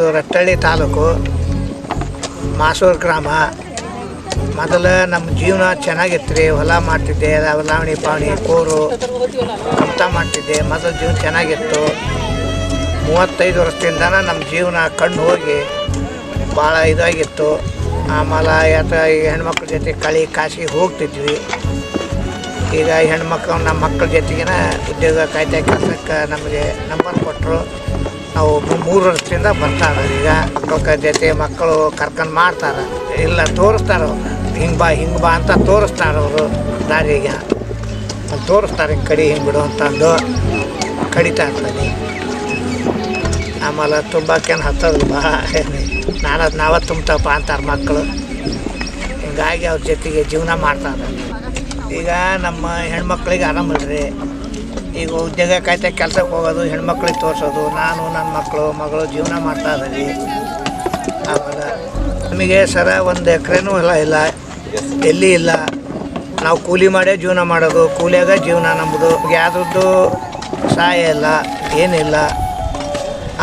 ನಮ್ಮದು ರಟ್ಟಳ್ಳಿ ತಾಲೂಕು ಮಾಸೂರು ಗ್ರಾಮ. ಮೊದಲು ನಮ್ಮ ಜೀವನ ಚೆನ್ನಾಗಿತ್ತು ರೀ. ಹೊಲ ಮಾಡ್ತಿದ್ದೆ, ಲಾವಣಿ ಪಾವಣಿ ಕೋರು ಕಮ್ತ ಮಾಡ್ತಿದ್ದೆ. ಮೊದಲು ಜೀವನ ಚೆನ್ನಾಗಿತ್ತು. 35 ವರ್ಷದಿಂದ ನಮ್ಮ ಜೀವನ ಕಣ್ಣು ಹೋಗಿ ಭಾಳ ಇದಾಗಿತ್ತು. ಆಮೇಲೆ ಈ ಹೆಣ್ಮಕ್ಳ ಜೊತೆ ಕಾಸಿಗೆ ಹೋಗ್ತಿದ್ವಿ. ಈಗ ಹೆಣ್ಮಕ್ಳು ನಮ್ಮ ಮಕ್ಕಳ ಜೊತೆಗಿನ ಉದ್ಯೋಗ ಕಾಯ್ದೆ ಕೆಲಸಕ್ಕೆ ನಮಗೆ ನಂಬರ್ ಕೊಟ್ಟರು. ನಾವು 3 ವರ್ಷದಿಂದ ಬರ್ತಾರೆ. ಈಗ ಮಕ್ಕಳ ಜೊತೆ ಮಕ್ಕಳು ಕರ್ಕೊಂಡು ಮಾಡ್ತಾರೆ, ಇಲ್ಲ ತೋರಿಸ್ತಾರೆ. ಅವ್ರು ಹಿಂಗೆ ಬಾ ಅಂತ ತೋರಿಸ್ತಾರೆ. ಅವರು ದಾರಿಗೆ ತೋರಿಸ್ತಾರೆ, ಹಿಂಗೆ ಕಡಿ ಹಿಂಗೆ ಬಿಡು ಅಂತಂದು ಕಡಿತಾ ಇರ್ತಾನೆ. ಆಮೇಲೆ ತುಂಬಾಕೇನು ಹತ್ತೋದು ಬಾ ನಾವೇ ತುಂಬ್ತಪ್ಪ ಅಂತಾರೆ ಮಕ್ಕಳು. ಹಿಂಗಾಗಿ ಅವ್ರ ಜೊತೆಗೆ ಜೀವನ ಮಾಡ್ತಾರೆ. ಈಗ ನಮ್ಮ ಹೆಣ್ಮಕ್ಳಿಗೆ ಆರಾಮಿಲ್ರಿ. ಈಗ ಉದ್ಯೋಗ ಕಾಯ್ದೆ ಕೆಲ್ಸಕ್ಕೆ ಹೋಗೋದು, ಹೆಣ್ಮಕ್ಳಿಗೆ ತೋರಿಸೋದು, ನಾನು ನನ್ನ ಮಗಳು ಜೀವನ ಮಾಡ್ತಾ ಇದ್ದೀವಿ. ಆಮೇಲೆ ನಮಗೆ ಸರ 1 ಎಕರೆನೂ ಇಲ್ಲ, ಎಲ್ಲಿ ಇಲ್ಲ. ನಾವು ಕೂಲಿ ಮಾಡೇ ಜೀವನ ಮಾಡೋದು, ಕೂಲಿಯಾಗ ಜೀವನ ನಮ್ಮದು. ಯಾವುದ್ರದ್ದು ಸಹಾಯ ಇಲ್ಲ, ಏನಿಲ್ಲ.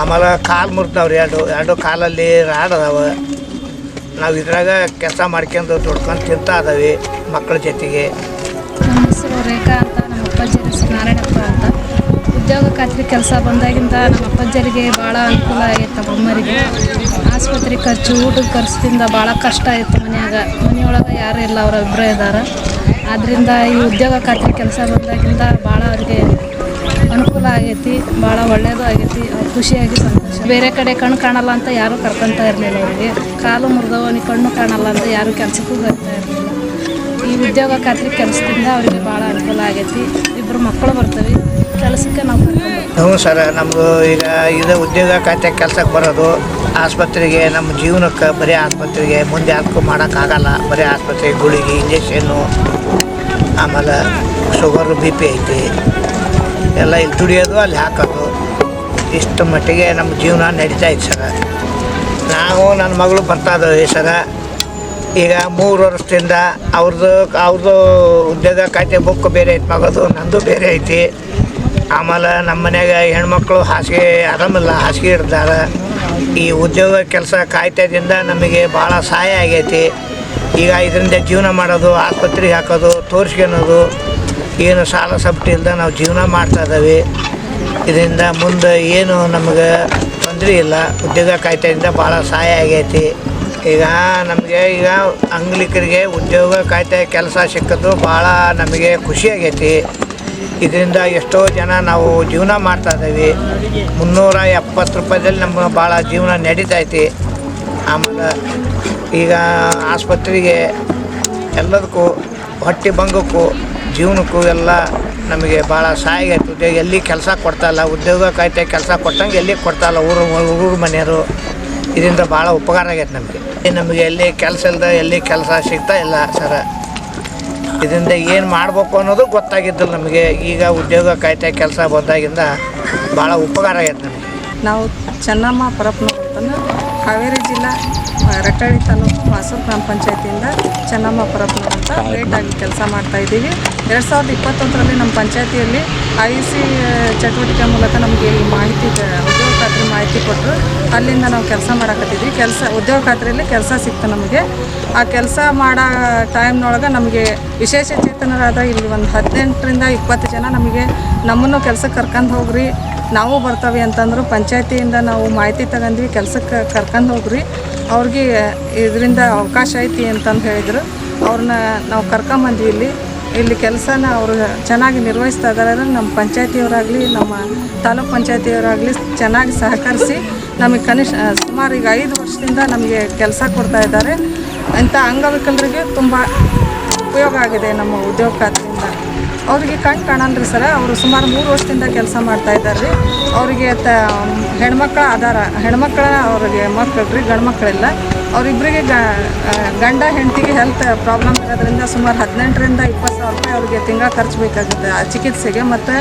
ಆಮೇಲೆ ಕಾಲು ಮುರಿದವ್ರಿ, ಎರಡು ಕಾಲಲ್ಲಿ ರಾಡ್ ಅದಾವೆ. ನಾವು ಇದ್ರಾಗ ಕೆಲಸ ಮಾಡ್ಕೊಂಡು ದುಡ್ಕೊಂಡು ತಿಂತಾ ಇದ್ದಾವೆ ಮಕ್ಕಳ ಜೊತೆಗೆ. ನಮ್ಮ ಹೆಸರು ರೇಖಾ ಅಂತ, ನಮ್ಮ ಅಪ್ಪಾಜಿ ಹೆಸರು ನಾರಾಯಣಪ್ಪ ಅಂತ. ಉದ್ಯೋಗ ಖಾತ್ರಿ ಕೆಲಸ ಬಂದಾಗಿಂದ ನಮ್ಮ ಅಪ್ಪಾಜರಿಗೆ ಭಾಳ ಅನುಕೂಲ ಆಗೈತೆ. ನಮ್ಮ ಅಮ್ಮರಿಗೆ ಆಸ್ಪತ್ರೆ ಖರ್ಚು, ಊಟದ ಖರ್ಚಿಂದ ಭಾಳ ಕಷ್ಟ ಆಯಿತು. ಮನೆಯೊಳಗೆ ಯಾರೂ ಇಲ್ಲ, ಅವರೊಬ್ಬರೇ ಇದ್ದಾರೆ. ಆದ್ದರಿಂದ ಈ ಉದ್ಯೋಗ ಖಾತ್ರಿ ಕೆಲಸ ಬಂದಾಗಿಂದ ಭಾಳ ಅವ್ರಿಗೆ ಅನುಕೂಲ ಆಗೈತಿ, ಭಾಳ ಒಳ್ಳೆಯದು ಆಗೈತಿ. ಖುಷಿಯಾಗಿ ಸಂತೋಷ. ಬೇರೆ ಕಡೆ ಕಣ್ಣು ಕಾಣಲ್ಲ ಅಂತ ಯಾರೂ ಕರ್ಕೊತಾ ಇರಲಿಲ್ಲ. ಅವರಿಗೆ ಕಾಲು ಮುರಿದವನಿಗೆ ಕಣ್ಣು ಕಾಣಲ್ಲ ಅಂತ ಯಾರೂ ಕೆಲಸಕ್ಕೂ ಬರ್ತಾ ಇರಲಿಲ್ಲ. ಈ ಉದ್ಯೋಗ ಖಾತ್ರಿ ಕೆಲಸದಿಂದ ಅವರಿಗೆ ಭಾಳ ಅನುಕೂಲ ಆಗೈತಿ. 2 ಮಕ್ಕಳು ಬರ್ತವೆ, ಕೆಲಸಕ್ಕೆ ನಾವು ಹ್ಞೂ ಸರ. ನಮ್ಮದು ಈಗ ಇದು ಉದ್ಯೋಗ ಖಾತೆ ಕೆಲಸಕ್ಕೆ ಬರೋದು ಆಸ್ಪತ್ರೆಗೆ, ನಮ್ಮ ಜೀವನಕ್ಕೆ ಬರೀ ಆಸ್ಪತ್ರೆಗೆ, ಮುಂದೆ ಯಾಕೂ ಮಾಡೋಕ್ಕಾಗಲ್ಲ. ಬರೀ ಆಸ್ಪತ್ರೆ ಗುಳಿಗೆ, ಇಂಜೆಕ್ಷನ್ನು, ಆಮೇಲೆ ಶುಗರು BP ಐತಿ, ಎಲ್ಲ ಇಲ್ಲಿ ದುಡಿಯೋದು ಅಲ್ಲಿ ಹಾಕೋದು. ಇಷ್ಟು ಮಟ್ಟಿಗೆ ನಮ್ಮ ಜೀವನ ನಡೀತಾ ಇತ್ತು ಸರ. ನಾವು ನನ್ನ ಮಗಳು ಬರ್ತಾ ಇದ್ದೀವಿ ಸರ. ಈಗ 3 ವರ್ಷದಿಂದ ಅವ್ರದ್ದು ಉದ್ಯೋಗ ಖಾತೆ ಬುಕ್ ಬೇರೆ ಐತಿ, ಮಗದು ನಂದು ಬೇರೆ ಐತಿ. ಆಮೇಲೆ ನಮ್ಮ ಮನ್ಯಾಗ ಹೆಣ್ಮಕ್ಳು ಹಾಸಿಗೆ ಆರಾಮಿಲ್ಲ, ಹಾಸಿಗೆ ಇರ್ತಾರೆ. ಈ ಉದ್ಯೋಗ ಕೆಲಸ ಕಾಯ್ತದಿಂದ ನಮಗೆ ಭಾಳ ಸಹಾಯ ಆಗೈತಿ. ಈಗ ಇದರಿಂದ ಜೀವನ ಮಾಡೋದು, ಆಸ್ಪತ್ರೆಗೆ ಹಾಕೋದು, ತೋರಿಸ್ಕೊಳೋದು, ಏನು ಸಾಲ ಸಬ್ಟಿ ಇಲ್ಲದೆ ನಾವು ಜೀವನ ಮಾಡ್ತಾ ಇದ್ದೀವಿ. ಇದರಿಂದ ಮುಂದೆ ಏನು ನಮಗೆ ತೊಂದರೆ ಇಲ್ಲ. ಉದ್ಯೋಗ ಕಾಯ್ದೆಯಿಂದ ಭಾಳ ಸಹಾಯ ಆಗೈತಿ. ಈಗ ನಮಗೆ ಅಂಗ್ಲಿಕರಿಗೆ ಉದ್ಯೋಗ ಕಾಯ್ದೆ ಕೆಲಸ ಸಿಕ್ಕೋದು ಭಾಳ ನಮಗೆ ಖುಷಿ ಆಗೈತಿ. ಇದರಿಂದ ಎಷ್ಟೋ ಜನ ನಾವು ಜೀವನ ಮಾಡ್ತಾ ಇದ್ದೀವಿ. 370 ರೂಪಾಯಿದಲ್ಲಿ ನಮ್ಮ ಭಾಳ ಜೀವನ ನಡೀತೈತಿ. ಆಮೇಲೆ ಈಗ ಆಸ್ಪತ್ರೆಗೆ ಎಲ್ಲದಕ್ಕೂ, ಹೊಟ್ಟೆ ಭಂಗಕ್ಕೂ, ಜೀವನಕ್ಕೂ ಎಲ್ಲ ನಮಗೆ ಭಾಳ ಸಹಾಯ ಆಗೈತೆ. ಉದ್ಯೋಗ ಎಲ್ಲಿ ಕೆಲಸ ಕೊಡ್ತಾಯಿಲ್ಲ, ಉದ್ಯೋಗ ಕಾಯ್ದೆ ಕೆಲಸ ಕೊಟ್ಟಂಗೆ ಎಲ್ಲಿ ಕೊಡ್ತಾಯಿಲ್ಲ ಊರು ಮನೆಯವರು. ಇದರಿಂದ ಭಾಳ ಉಪಕಾರ ಆಗೈತೆ ನಮಗೆ ಎಲ್ಲಿ ಕೆಲಸ ಇಲ್ಲದೆ ಎಲ್ಲಿ ಕೆಲಸ ಸಿಗ್ತಾ ಇಲ್ಲ ಸರ. ಇದರಿಂದ ಏನು ಮಾಡಬೇಕು ಅನ್ನೋದು ಗೊತ್ತಾಗಿದ್ದಿಲ್ಲ ನಮಗೆ. ಈಗ ಉದ್ಯೋಗ ಕಾಯ್ದೆ ಕೆಲಸ ಬಂದಾಗಿಂದ ಭಾಳ ಉಪಕಾರ ಆಗೈತೆ ನಮಗೆ. ನಾವು ಚೆನ್ನಮ್ಮ ಪರಪ್ಪನವ್ರು ಅಂತಂದು ಹಾವೇರಿ ಜಿಲ್ಲಾ ರಟ್ಟಳ್ಳಿ ತಾಲೂಕು ಮಾಸೂರು ಗ್ರಾಮ ಪಂಚಾಯತಿಯಿಂದ ಚೆನ್ನಮ್ಮ ಪರಪ್ಪನವ್ರು ಅಂತ ಲೇಟಾಗಿ ಕೆಲಸ ಮಾಡ್ತಾಯಿದ್ದೀವಿ. 2021ರಲ್ಲಿ ನಮ್ಮ ಪಂಚಾಯತಿಯಲ್ಲಿ IC ಚಟುವಟಿಕೆ ಮೂಲಕ ನಮಗೆ ಈ ಮಾಹಿತಿ, ಉದ್ಯೋಗ ಖಾತ್ರಿ ಮಾಹಿತಿ ಕೊಟ್ಟರು. ಅಲ್ಲಿಂದ ನಾವು ಕೆಲಸ ಮಾಡಕತ್ತಿದ್ವಿ. ಉದ್ಯೋಗ ಖಾತ್ರಿಯಲ್ಲಿ ಕೆಲಸ ಸಿಕ್ತು ನಮಗೆ. ಆ ಕೆಲಸ ಮಾಡೋ ಟೈಮ್ನೊಳಗೆ ನಮಗೆ ವಿಶೇಷ ಚೇತನರಾದ ಇಲ್ಲಿ ಒಂದು 18ರಿಂದ 20 ಜನ ನಮ್ಮನ್ನು ಕೆಲಸಕ್ಕೆ ಕರ್ಕೊಂಡು ಹೋಗ್ರಿ, ನಾವು ಬರ್ತೀವಿ ಅಂತಂದರು. ಪಂಚಾಯತಿಯಿಂದ ನಾವು ಮಾಹಿತಿ ತಗೊಂಡ್ವಿ, ಕೆಲಸಕ್ಕೆ ಕರ್ಕೊಂಡು ಹೋಗ್ರಿ, ಅವ್ರಿಗೆ ಇದರಿಂದ ಅವಕಾಶ ಐತಿ ಅಂತಂದು ಹೇಳಿದರು. ಅವ್ರನ್ನ ನಾವು ಕರ್ಕೊಂಬಂದ್ವಿ. ಇಲ್ಲಿ ಕೆಲಸನ ಅವರು ಚೆನ್ನಾಗಿ ನಿರ್ವಹಿಸ್ತಾ ಇದ್ದಾರೆ. ನಮ್ಮ ಪಂಚಾಯತಿಯವರಾಗಲಿ, ನಮ್ಮ ತಾಲೂಕು ಪಂಚಾಯತಿಯವರಾಗಲಿ ಚೆನ್ನಾಗಿ ಸಹಕರಿಸಿ ನಮಗೆ ಸುಮಾರು ಈಗ 5 ವರ್ಷದಿಂದ ನಮಗೆ ಕೆಲಸ ಕೊಡ್ತಾ ಇದ್ದಾರೆ. ಇಂಥ ಅಂಗವಿಕಲರಿಗೆ ತುಂಬ ಉಪಯೋಗ ಆಗಿದೆ ನಮ್ಮ ಉದ್ಯೋಗ ಖಾತ್ರಿಯಿಂದ. ಅವರಿಗೆ ಕಣ್ಣು ಕಾಣಲ್ರಿ ಸರ. ಅವರು ಸುಮಾರು 3 ವರ್ಷದಿಂದ ಕೆಲಸ ಮಾಡ್ತಾ ಇದ್ದಾರೆ ರೀ. ಅವರಿಗೆ ಹೆಣ್ಮಕ್ಳ ಆಧಾರ, ಅವ್ರಿಗೆ ಮಕ್ಕಳು ರೀ, ಗಂಡು ಮಕ್ಕಳಿಲ್ಲ. ಅವರಿಬ್ಬರಿಗೆ ಗಂಡ ಹೆಂಡತಿಗೆ ಹೆಲ್ತ್ ಪ್ರಾಬ್ಲಮ್ ಇರೋದ್ರಿಂದ ಸುಮಾರು 18ರಿಂದ 20 ಸಾವಿರ ರೂಪಾಯಿ ಅವ್ರಿಗೆ ತಿಂಗಳ ಖರ್ಚು ಬೇಕಾಗುತ್ತೆ ಆ ಚಿಕಿತ್ಸೆಗೆ. ಮತ್ತು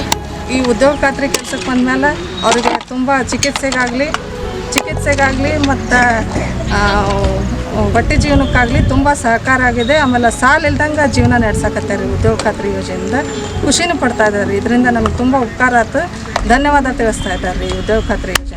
ಈ ಉದ್ಯೋಗ ಖಾತ್ರಿ ಕೆಲಸಕ್ಕೆ ಬಂದಮೇಲೆ ಅವರಿಗೆ ತುಂಬ ಚಿಕಿತ್ಸೆಗಾಗಲಿ ಮತ್ತು ಬಟ್ಟೆ ಜೀವನಕ್ಕಾಗಲಿ ತುಂಬ ಸಹಕಾರ ಆಗಿದೆ. ಆಮೇಲೆ ಸಾಲ ಇಲ್ದಂಗೆ ಜೀವನ ನಡೆಸಕತ್ತಾರೆ ಉದ್ಯೋಗ ಖಾತ್ರಿ ಯೋಜನೆಯಿಂದ. ಖುಷಿನೂ ಪಡ್ತಾ ಇದ್ದಾರೆ. ಇದರಿಂದ ನಮಗೆ ತುಂಬ ಉಪಕಾರ ಆಯ್ತು. ಧನ್ಯವಾದ ತಿಳಿಸ್ತಾ ಇದ್ದಾರೆ ಈ ಉದ್ಯೋಗ ಖಾತ್ರಿ ಯೋಜನೆ.